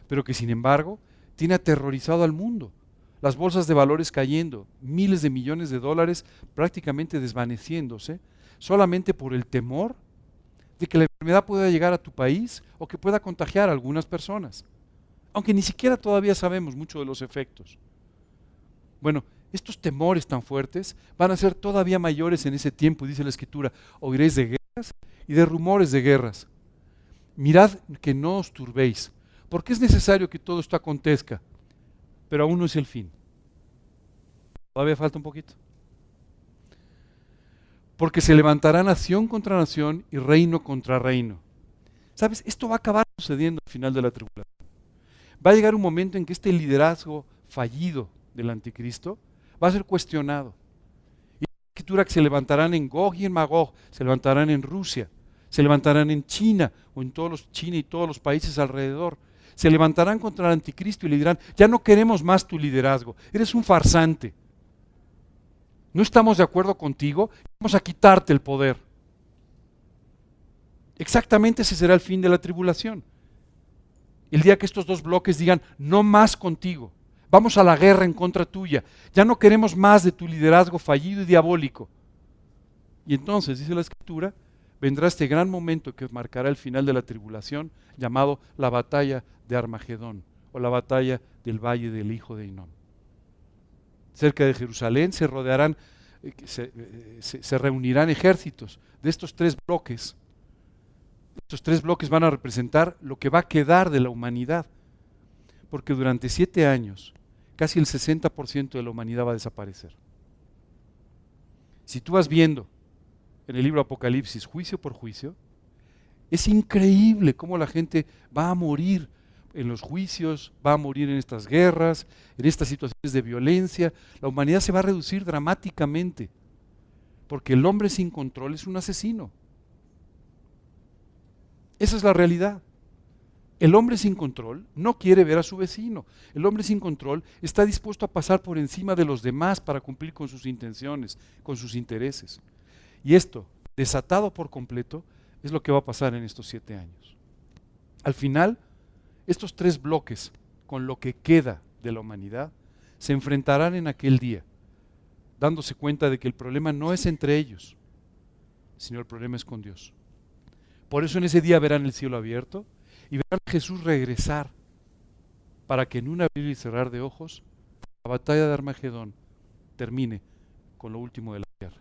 pero que sin embargo tiene aterrorizado al mundo. Las bolsas de valores cayendo, miles de millones de dólares prácticamente desvaneciéndose, solamente por el temor de que la enfermedad pueda llegar a tu país o que pueda contagiar a algunas personas, aunque ni siquiera todavía sabemos mucho de los efectos. Bueno, estos temores tan fuertes van a ser todavía mayores en ese tiempo, dice la Escritura, oiréis de guerras y de rumores de guerras. Mirad que no os turbéis, porque es necesario que todo esto acontezca, pero aún no es el fin. Todavía falta un poquito. Porque se levantará nación contra nación y reino contra reino. ¿Sabes? Esto va a acabar sucediendo al final de la tribulación. Va a llegar un momento en que este liderazgo fallido del anticristo va a ser cuestionado. Y la Escritura que se levantarán en Gog y en Magog, se levantarán en Rusia, se levantarán en China o en China y todos los países alrededor. Se levantarán contra el anticristo y le dirán, ya no queremos más tu liderazgo, eres un farsante. No estamos de acuerdo contigo, vamos a quitarte el poder. Exactamente ese será el fin de la tribulación. El día que estos dos bloques digan, no más contigo, vamos a la guerra en contra tuya, ya no queremos más de tu liderazgo fallido y diabólico. Y entonces, dice la Escritura, vendrá este gran momento que marcará el final de la tribulación, llamado la batalla de Armagedón, o la batalla del valle del hijo de Hinnom. Cerca de Jerusalén se rodearán, se reunirán ejércitos de estos tres bloques. Estos tres bloques van a representar lo que va a quedar de la humanidad, porque durante 7 años casi el 60% de la humanidad va a desaparecer. Si tú vas viendo en el libro Apocalipsis juicio por juicio, es increíble cómo la gente va a morir en los juicios, va a morir en estas guerras, en estas situaciones de violencia. La humanidad se va a reducir dramáticamente, porque el hombre sin control es un asesino. Esa es la realidad. El hombre sin control no quiere ver a su vecino. El hombre sin control está dispuesto a pasar por encima de los demás para cumplir con sus intenciones, con sus intereses. Y esto, desatado por completo, es lo que va a pasar en estos 7 años. Al final, estos tres bloques, con lo que queda de la humanidad, se enfrentarán en aquel día, dándose cuenta de que el problema no es entre ellos, sino el problema es con Dios. Por eso en ese día verán el cielo abierto y verán a Jesús regresar para que en un abrir y cerrar de ojos la batalla de Armagedón termine con lo último de la tierra.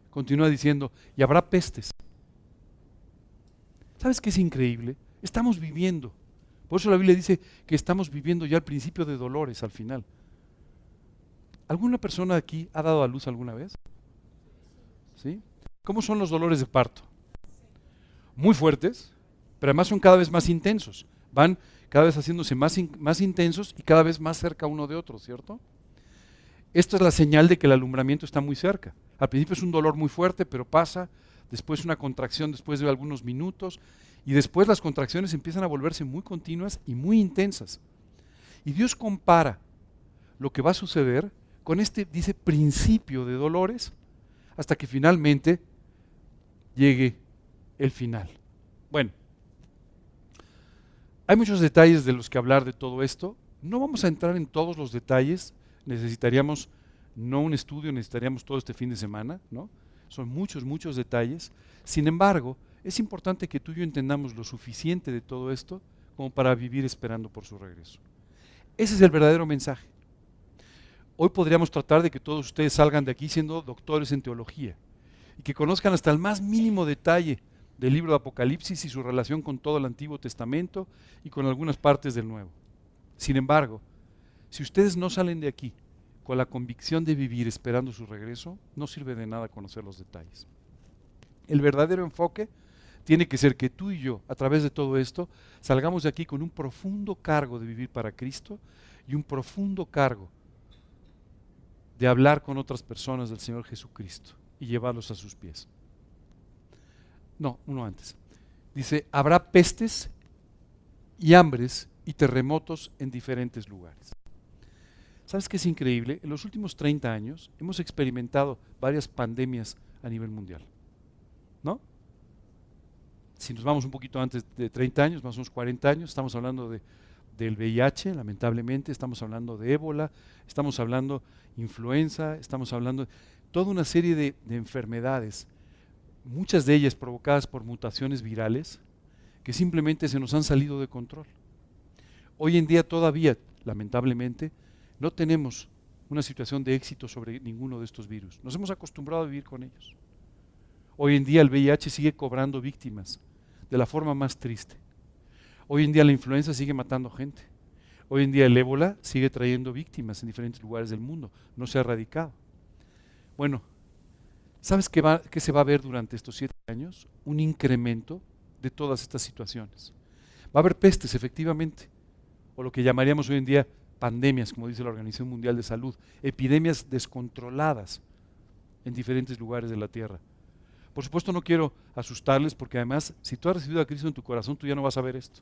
Continúa diciendo, y habrá pestes. ¿Sabes qué es increíble? Estamos viviendo. Por eso la Biblia dice que estamos viviendo ya el principio de dolores al final. ¿Alguna persona aquí ha dado a luz alguna vez? ¿Sí? ¿Cómo son los dolores de parto? Muy fuertes, pero además son cada vez más intensos. Van cada vez haciéndose más intensos y cada vez más cerca uno de otro, ¿cierto? Esto es la señal de que el alumbramiento está muy cerca. Al principio es un dolor muy fuerte, pero pasa, después una contracción después de algunos minutos, y después las contracciones empiezan a volverse muy continuas y muy intensas. Y Dios compara lo que va a suceder con este, dice, principio de dolores, hasta que finalmente llegue el final. Bueno, hay muchos detalles de los que hablar de todo esto. No vamos a entrar en todos los detalles. Necesitaríamos no un estudio, necesitaríamos todo este fin de semana, ¿no? Son muchos detalles. Sin embargo, es importante que tú y yo entendamos lo suficiente de todo esto como para vivir esperando por su regreso. Ese es el verdadero mensaje. Hoy podríamos tratar de que todos ustedes salgan de aquí siendo doctores en teología y que conozcan hasta el más mínimo detalle del libro de Apocalipsis y su relación con todo el Antiguo Testamento y con algunas partes del Nuevo. Sin embargo, si ustedes no salen de aquí con la convicción de vivir esperando su regreso, no sirve de nada conocer los detalles. El verdadero enfoque tiene que ser que tú y yo, a través de todo esto, salgamos de aquí con un profundo cargo de vivir para Cristo y un profundo cargo de hablar con otras personas del Señor Jesucristo y llevarlos a sus pies. No, uno antes. Dice, habrá pestes y hambres y terremotos en diferentes lugares. ¿Sabes qué es increíble? En los últimos 30 años hemos experimentado varias pandemias a nivel mundial, ¿no? Si nos vamos un poquito antes de 30 años, más o menos 40 años, estamos hablando del VIH, lamentablemente, estamos hablando de ébola, estamos hablando de influenza, estamos hablando de toda una serie de enfermedades, muchas de ellas provocadas por mutaciones virales que simplemente se nos han salido de control. Hoy en día todavía, lamentablemente, no tenemos una situación de éxito sobre ninguno de estos virus. Nos hemos acostumbrado a vivir con ellos. Hoy en día el VIH sigue cobrando víctimas de la forma más triste. Hoy en día la influenza sigue matando gente. Hoy en día el ébola sigue trayendo víctimas en diferentes lugares del mundo. No se ha erradicado. Bueno, ¿sabes qué se va a ver durante estos 7 años? Un incremento de todas estas situaciones. Va a haber pestes, efectivamente, o lo que llamaríamos hoy en día pandemias, como dice la Organización Mundial de Salud, epidemias descontroladas en diferentes lugares de la tierra. Por supuesto no quiero asustarles porque además, si tú has recibido a Cristo en tu corazón, tú ya no vas a ver esto.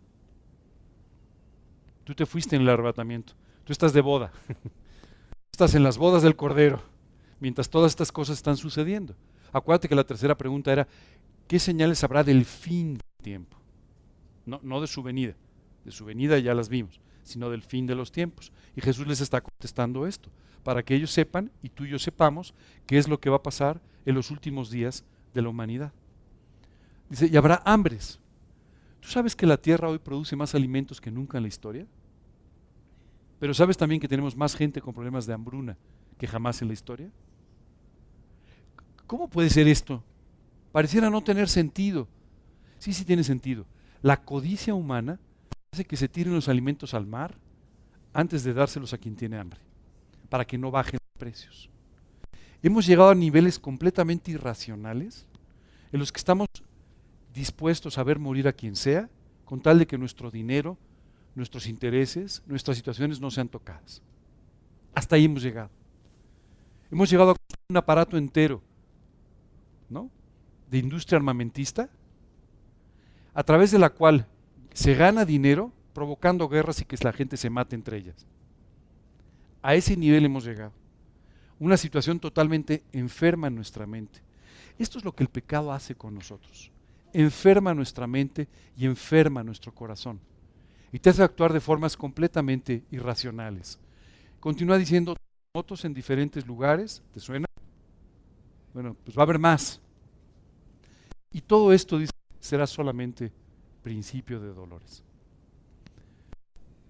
Tú te fuiste en el arrebatamiento. Tú estás de boda. Estás en las bodas del Cordero, mientras todas estas cosas están sucediendo. Acuérdate que la tercera pregunta era, ¿qué señales habrá del fin del tiempo? No de su venida. De su venida ya las vimos, sino del fin de los tiempos. Y Jesús les está contestando esto, para que ellos sepan y tú y yo sepamos qué es lo que va a pasar en los últimos días de la humanidad. Dice, y habrá hambres. ¿Tú sabes que la tierra hoy produce más alimentos que nunca en la historia? Pero ¿sabes también que tenemos más gente con problemas de hambruna que jamás en la historia? ¿Cómo puede ser esto? Pareciera no tener sentido. Sí, sí tiene sentido. La codicia humana hace que se tiren los alimentos al mar antes de dárselos a quien tiene hambre, para que no bajen los precios. Hemos llegado a niveles completamente irracionales en los que estamos dispuestos a ver morir a quien sea, con tal de que nuestro dinero, nuestros intereses, nuestras situaciones no sean tocadas. Hasta ahí hemos llegado. Hemos llegado a construir un aparato entero, ¿no?, de industria armamentista, a través de la cual se gana dinero provocando guerras y que la gente se mate entre ellas. A ese nivel hemos llegado. Una situación totalmente enferma en nuestra mente. Esto es lo que el pecado hace con nosotros. Enferma nuestra mente y enferma nuestro corazón. Y te hace actuar de formas completamente irracionales. Continúa diciendo, terremotos en diferentes lugares, ¿te suena? Bueno, pues va a haber más. Y todo esto, dice, será solamente principio de dolores.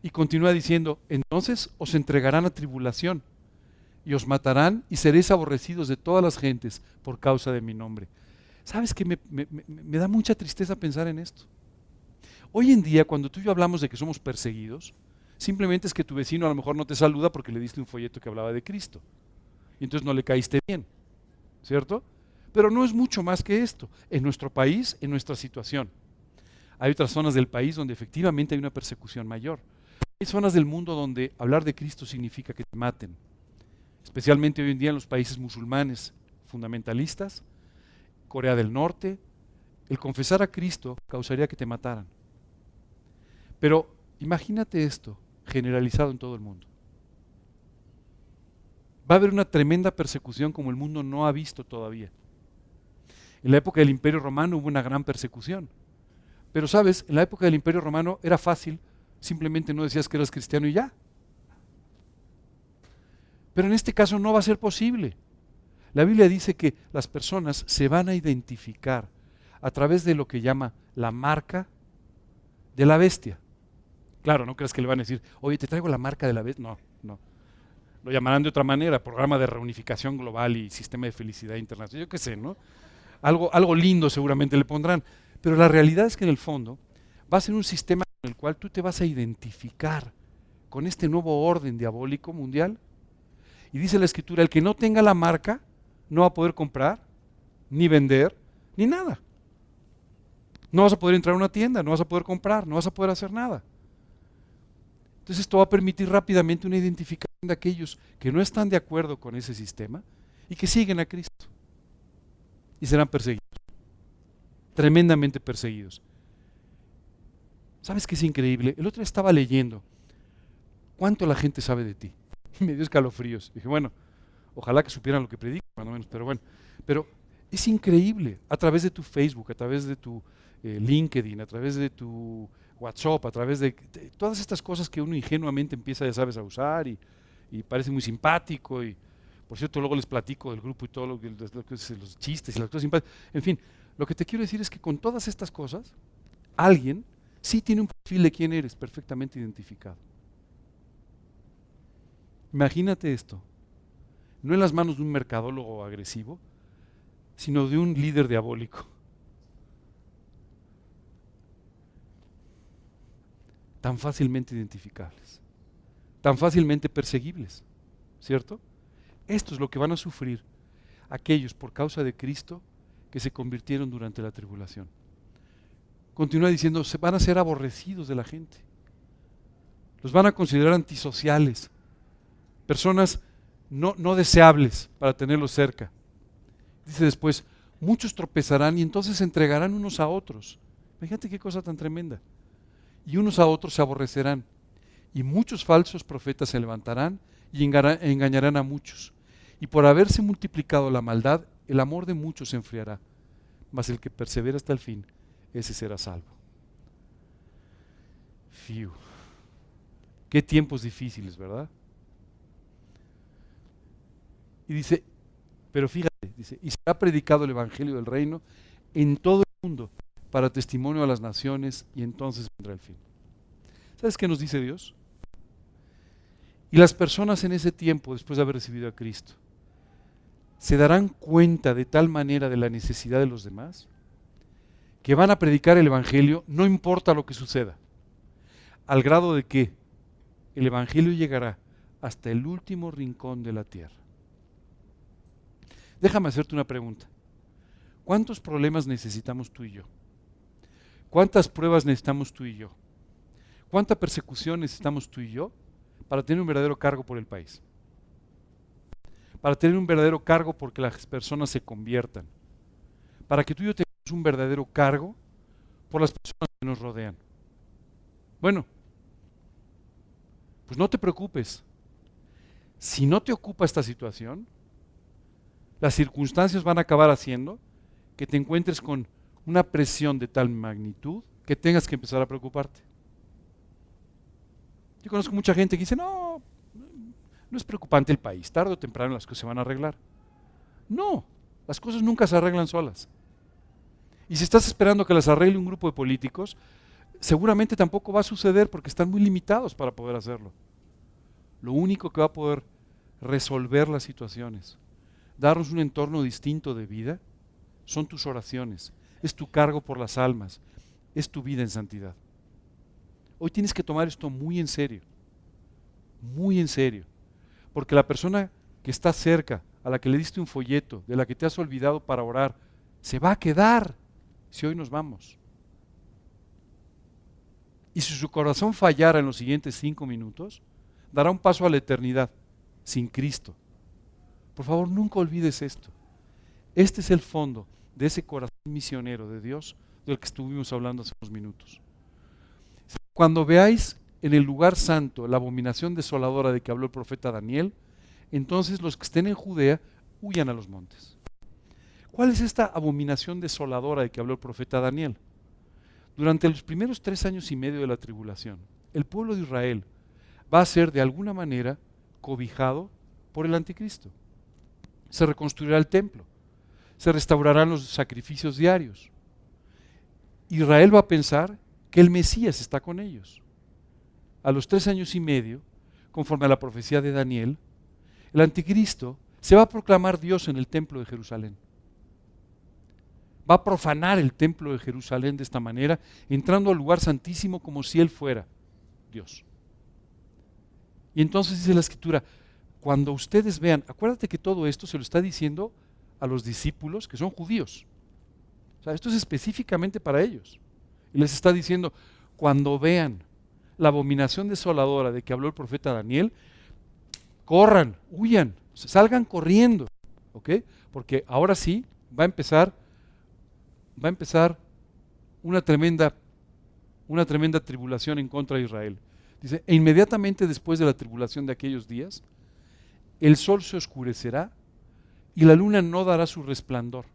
Y continúa diciendo, entonces os entregarán a tribulación y os matarán y seréis aborrecidos de todas las gentes por causa de mi nombre. ¿Sabes qué? Me da mucha tristeza pensar en esto. Hoy en día, cuando tú y yo hablamos de que somos perseguidos, simplemente es que tu vecino a lo mejor no te saluda porque le diste un folleto que hablaba de Cristo. Y entonces no le caíste bien, ¿cierto? Pero no es mucho más que esto, en nuestro país, en nuestra situación. Hay otras zonas del país donde efectivamente hay una persecución mayor. Hay zonas del mundo donde hablar de Cristo significa que te maten, especialmente hoy en día en los países musulmanes fundamentalistas, Corea del Norte. El confesar a Cristo causaría que te mataran. Pero imagínate esto generalizado en todo el mundo. Va a haber una tremenda persecución como el mundo no ha visto todavía. En la época del Imperio Romano hubo una gran persecución. Pero sabes, en la época del Imperio Romano era fácil, simplemente no decías que eras cristiano y ya. Pero en este caso no va a ser posible. La Biblia dice que las personas se van a identificar a través de lo que llama la marca de la bestia. Claro, no creas que le van a decir, oye, te traigo la marca de la bestia. No, no. Lo llamarán de otra manera, programa de reunificación global y sistema de felicidad internacional, yo qué sé, ¿no? Algo lindo seguramente le pondrán. Pero la realidad es que en el fondo va a ser un sistema en el cual tú te vas a identificar con este nuevo orden diabólico mundial. Y dice la Escritura, el que no tenga la marca no va a poder comprar, ni vender, ni nada. No vas a poder entrar a una tienda, no vas a poder comprar, no vas a poder hacer nada. Entonces esto va a permitir rápidamente una identificación de aquellos que no están de acuerdo con ese sistema y que siguen a Cristo. Y serán perseguidos, tremendamente perseguidos. ¿Sabes qué es increíble? El otro día estaba leyendo cuánto la gente sabe de ti. Y me dio escalofríos. Dije, bueno, ojalá que supieran lo que predico, cuando menos, pero bueno. Pero es increíble, a través de tu Facebook, a través de tu LinkedIn, a través de tu WhatsApp, a través de todas estas cosas que uno ingenuamente empieza, ya sabes, a usar y parece muy simpático y, por cierto, luego les platico del grupo y todo lo que los chistes y las cosas simpáticas. En fin, lo que te quiero decir es que con todas estas cosas, alguien sí tiene un perfil de quién eres perfectamente identificado. Imagínate esto, no en las manos de un mercadólogo agresivo, sino de un líder diabólico. Tan fácilmente identificables, tan fácilmente perseguibles, ¿cierto? Esto es lo que van a sufrir aquellos por causa de Cristo que se convirtieron durante la tribulación. Continúa diciendo, se van a ser aborrecidos de la gente, los van a considerar antisociales, personas no deseables para tenerlos cerca. Dice después, muchos tropezarán y entonces se entregarán unos a otros. Fíjate qué cosa tan tremenda. Y unos a otros se aborrecerán y muchos falsos profetas se levantarán y engañarán a muchos. Y por haberse multiplicado la maldad, el amor de muchos se enfriará. Mas el que persevera hasta el fin, ese será salvo. Fiu. Qué tiempos difíciles, ¿verdad? Y dice, pero fíjate, dice, y será predicado el evangelio del reino en todo el mundo para testimonio a las naciones, y entonces vendrá el fin. ¿Sabes qué nos dice Dios? Y las personas en ese tiempo, después de haber recibido a Cristo, se darán cuenta de tal manera de la necesidad de los demás, que van a predicar el evangelio no importa lo que suceda, al grado de que el evangelio llegará hasta el último rincón de la tierra. Déjame hacerte una pregunta. ¿Cuántos problemas necesitamos tú y yo? ¿Cuántas pruebas necesitamos tú y yo? ¿Cuánta persecución necesitamos tú y yo para tener un verdadero cargo por el país? Para tener un verdadero cargo porque las personas se conviertan. Para que tú y yo tengamos un verdadero cargo por las personas que nos rodean. Bueno, pues no te preocupes. Si no te ocupa esta situación, las circunstancias van a acabar haciendo que te encuentres con una presión de tal magnitud que tengas que empezar a preocuparte. Yo conozco mucha gente que dice, no es preocupante el país, tarde o temprano las cosas se van a arreglar. No, las cosas nunca se arreglan solas. Y si estás esperando que las arregle un grupo de políticos, seguramente tampoco va a suceder porque están muy limitados para poder hacerlo. Lo único que va a poder resolver las situaciones, darnos un entorno distinto de vida, son tus oraciones, es tu cargo por las almas, es tu vida en santidad. Hoy tienes que tomar esto muy en serio, porque la persona que está cerca, a la que le diste un folleto, de la que te has olvidado para orar, se va a quedar si hoy nos vamos. Y si su corazón fallara en los siguientes 5 minutos, dará un paso a la eternidad sin Cristo. Por favor, nunca olvides esto. Este es el fondo de ese corazón misionero de Dios del que estuvimos hablando hace unos minutos. Cuando veáis en el lugar santo la abominación desoladora de que habló el profeta Daniel, entonces los que estén en Judea huyan a los montes. ¿Cuál es esta abominación desoladora de que habló el profeta Daniel? Durante los primeros 3 años y medio de la tribulación, el pueblo de Israel va a ser de alguna manera cobijado por el anticristo. Se reconstruirá el templo, se restaurarán los sacrificios diarios. Israel va a pensar que el Mesías está con ellos. A los 3 años y medio, conforme a la profecía de Daniel, el anticristo se va a proclamar Dios en el templo de Jerusalén. Va a profanar el templo de Jerusalén de esta manera, entrando al lugar santísimo como si él fuera Dios. Y entonces dice la Escritura, cuando ustedes vean, acuérdate que todo esto se lo está diciendo a los discípulos que son judíos. O sea, esto es específicamente para ellos. Y les está diciendo, cuando vean la abominación desoladora de que habló el profeta Daniel, corran, huyan, salgan corriendo, ¿ok? Porque ahora sí va a empezar una tremenda tribulación en contra de Israel. Dice, e inmediatamente después de la tribulación de aquellos días, el sol se oscurecerá y la luna no dará su resplandor.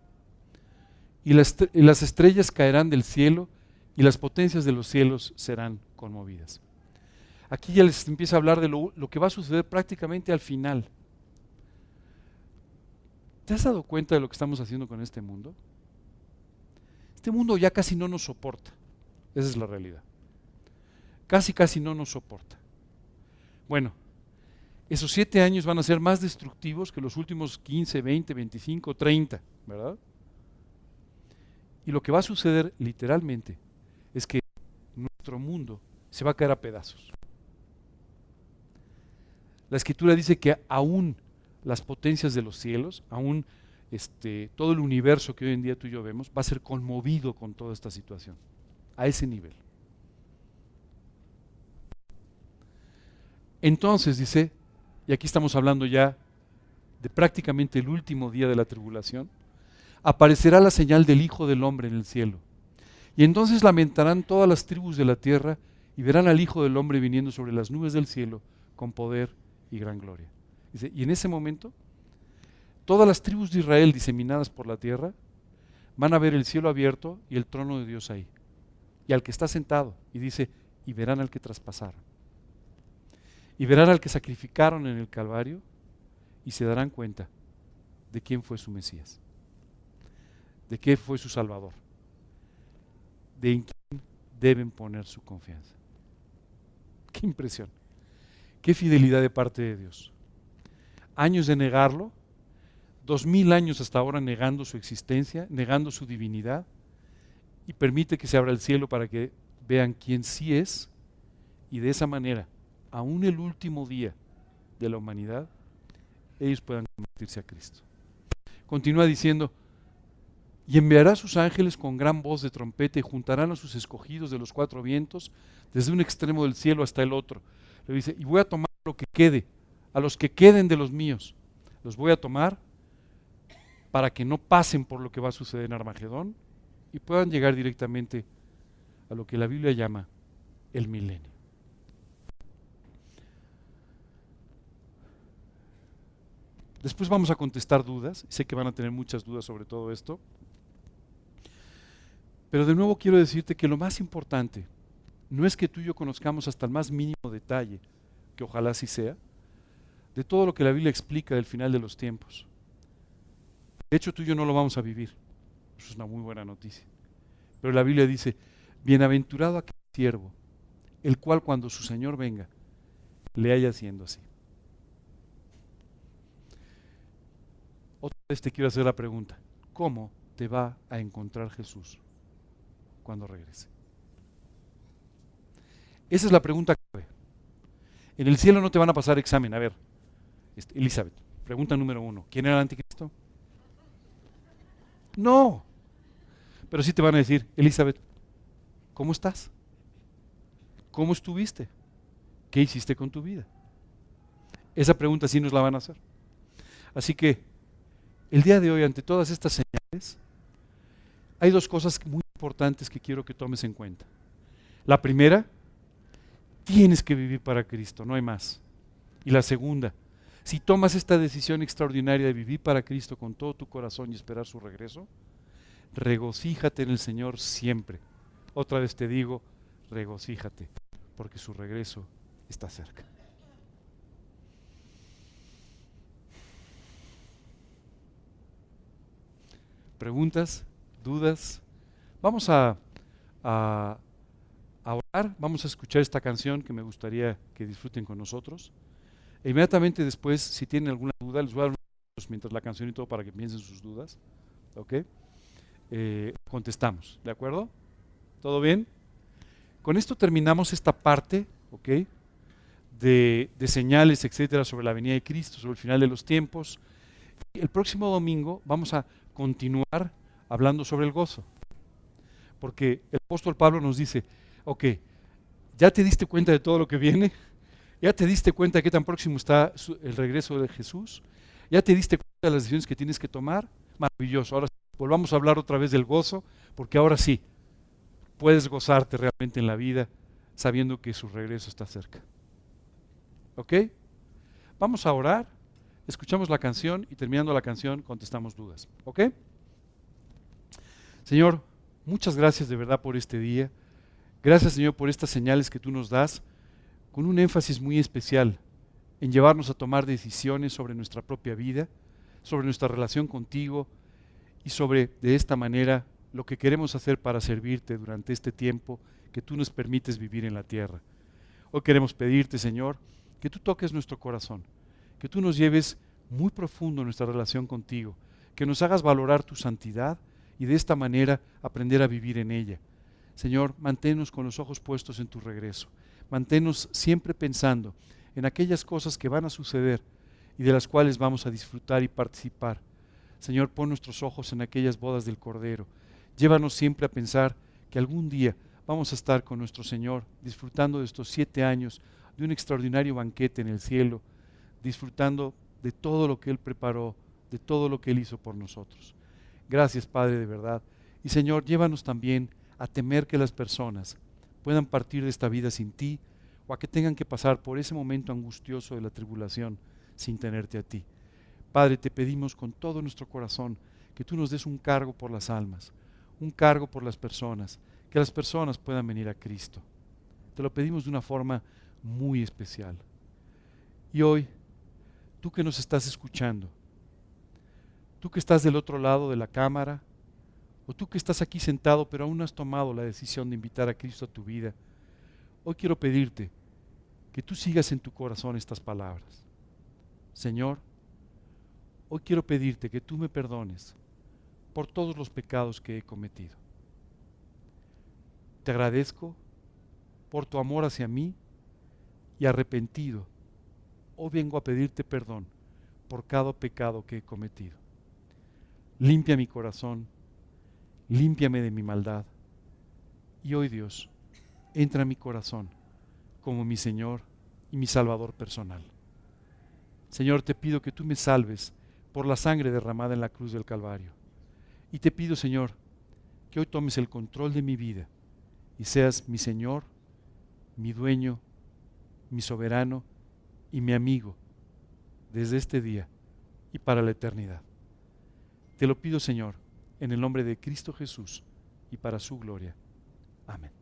Y las estrellas caerán del cielo y las potencias de los cielos serán conmovidas. Aquí ya les empieza a hablar de lo que va a suceder prácticamente al final. ¿Te has dado cuenta de lo que estamos haciendo con este mundo? Este mundo ya casi no nos soporta. Esa es la realidad. Casi no nos soporta. Bueno, esos 7 años van a ser más destructivos que los últimos 15, 20, 25, 30, ¿verdad? Y lo que va a suceder literalmente es que nuestro mundo se va a caer a pedazos. La Escritura dice que aún las potencias de los cielos, aún todo el universo que hoy en día tú y yo vemos, va a ser conmovido con toda esta situación, a ese nivel. Entonces dice, y aquí estamos hablando ya de prácticamente el último día de la tribulación, aparecerá la señal del Hijo del Hombre en el cielo. Y entonces lamentarán todas las tribus de la tierra y verán al Hijo del Hombre viniendo sobre las nubes del cielo con poder y gran gloria. Dice, y en ese momento, todas las tribus de Israel diseminadas por la tierra van a ver el cielo abierto y el trono de Dios ahí, y al que está sentado, y dice, y verán al que traspasaron, y verán al que sacrificaron en el Calvario, y se darán cuenta de quién fue su Mesías, de qué fue su Salvador, de en quién deben poner su confianza. Qué impresión, qué fidelidad de parte de Dios. Años de negarlo, 2000 años hasta ahora negando su existencia, negando su divinidad, y permite que se abra el cielo para que vean quién sí es, y de esa manera, aún el último día de la humanidad, ellos puedan convertirse a Cristo. Continúa diciendo, y enviará a sus ángeles con gran voz de trompeta y juntarán a sus escogidos de los 4 vientos desde un extremo del cielo hasta el otro. Le dice, y voy a tomar lo que quede, a los que queden de los míos, los voy a tomar para que no pasen por lo que va a suceder en Armagedón y puedan llegar directamente a lo que la Biblia llama el milenio. Después vamos a contestar dudas, sé que van a tener muchas dudas sobre todo esto, pero de nuevo quiero decirte que lo más importante no es que tú y yo conozcamos hasta el más mínimo detalle, que ojalá así sea, de todo lo que la Biblia explica del final de los tiempos. De hecho, tú y yo no lo vamos a vivir, eso es una muy buena noticia, pero la Biblia dice, bienaventurado aquel siervo, el cual cuando su Señor venga, le haya haciendo así. Otra vez te quiero hacer la pregunta, ¿cómo te va a encontrar Jesús cuando regrese? Esa es la pregunta clave. En el cielo no te van a pasar examen. A ver, Elizabeth, pregunta número 1, ¿quién era el anticristo? No, pero sí te van a decir, Elizabeth, ¿cómo estás? ¿Cómo estuviste? ¿Qué hiciste con tu vida? Esa pregunta sí nos la van a hacer. Así que el día de hoy, ante todas estas señales, hay 2 cosas muy importantes que quiero que tomes en cuenta. La primera, tienes que vivir para Cristo, no hay más. Y la segunda, si tomas esta decisión extraordinaria de vivir para Cristo con todo tu corazón y esperar su regreso, regocíjate en el Señor siempre. Otra vez te digo, regocíjate, porque su regreso está cerca. ¿Preguntas? ¿Dudas? Vamos a orar, vamos a escuchar esta canción que me gustaría que disfruten con nosotros. E inmediatamente después, si tienen alguna duda, les voy a dar unos minutos mientras la canción y todo para que piensen sus dudas. ¿Ok? Contestamos, ¿de acuerdo? ¿Todo bien? Con esto terminamos esta parte, ¿ok? De señales, etcétera, sobre la venida de Cristo, sobre el final de los tiempos. El próximo domingo vamos a continuar hablando sobre el gozo, porque el apóstol Pablo nos dice, ok, ¿ya te diste cuenta de todo lo que viene? ¿Ya te diste cuenta de qué tan próximo está el regreso de Jesús? ¿Ya te diste cuenta de las decisiones que tienes que tomar? Maravilloso. Ahora volvamos a hablar otra vez del gozo, porque ahora sí, puedes gozarte realmente en la vida sabiendo que su regreso está cerca. ¿Ok? Vamos a orar, escuchamos la canción y terminando la canción contestamos dudas. ¿Ok? Señor, muchas gracias de verdad por este día. Gracias, Señor, por estas señales que tú nos das, con un énfasis muy especial en llevarnos a tomar decisiones sobre nuestra propia vida, sobre nuestra relación contigo y sobre, de esta manera, lo que queremos hacer para servirte durante este tiempo que tú nos permites vivir en la tierra. Hoy queremos pedirte, Señor, que tú toques nuestro corazón, que tú nos lleves muy profundo en nuestra relación contigo, que nos hagas valorar tu santidad y de esta manera aprender a vivir en ella. Señor, manténnos con los ojos puestos en tu regreso. Manténnos siempre pensando en aquellas cosas que van a suceder y de las cuales vamos a disfrutar y participar. Señor, pon nuestros ojos en aquellas bodas del Cordero. Llévanos siempre a pensar que algún día vamos a estar con nuestro Señor disfrutando de estos 7 años de un extraordinario banquete en el cielo, disfrutando de todo lo que Él preparó, de todo lo que Él hizo por nosotros. Gracias, Padre, de verdad. Y Señor, llévanos también a temer que las personas puedan partir de esta vida sin ti, o a que tengan que pasar por ese momento angustioso de la tribulación sin tenerte a ti. Padre, te pedimos con todo nuestro corazón que tú nos des un cargo por las almas, un cargo por las personas, que las personas puedan venir a Cristo. Te lo pedimos de una forma muy especial. Y hoy, tú que nos estás escuchando, tú que estás del otro lado de la cámara, o tú que estás aquí sentado pero aún no has tomado la decisión de invitar a Cristo a tu vida, hoy quiero pedirte que tú sigas en tu corazón estas palabras. Señor, hoy quiero pedirte que tú me perdones por todos los pecados que he cometido. Te agradezco por tu amor hacia mí y arrepentido, hoy vengo a pedirte perdón por cada pecado que he cometido. Limpia mi corazón, límpiame de mi maldad. Y hoy, Dios, entra en mi corazón como mi Señor y mi Salvador personal. Señor, te pido que tú me salves por la sangre derramada en la cruz del Calvario. Y te pido, Señor, que hoy tomes el control de mi vida y seas mi Señor, mi dueño, mi soberano y mi amigo desde este día y para la eternidad. Te lo pido, Señor, en el nombre de Cristo Jesús y para su gloria. Amén.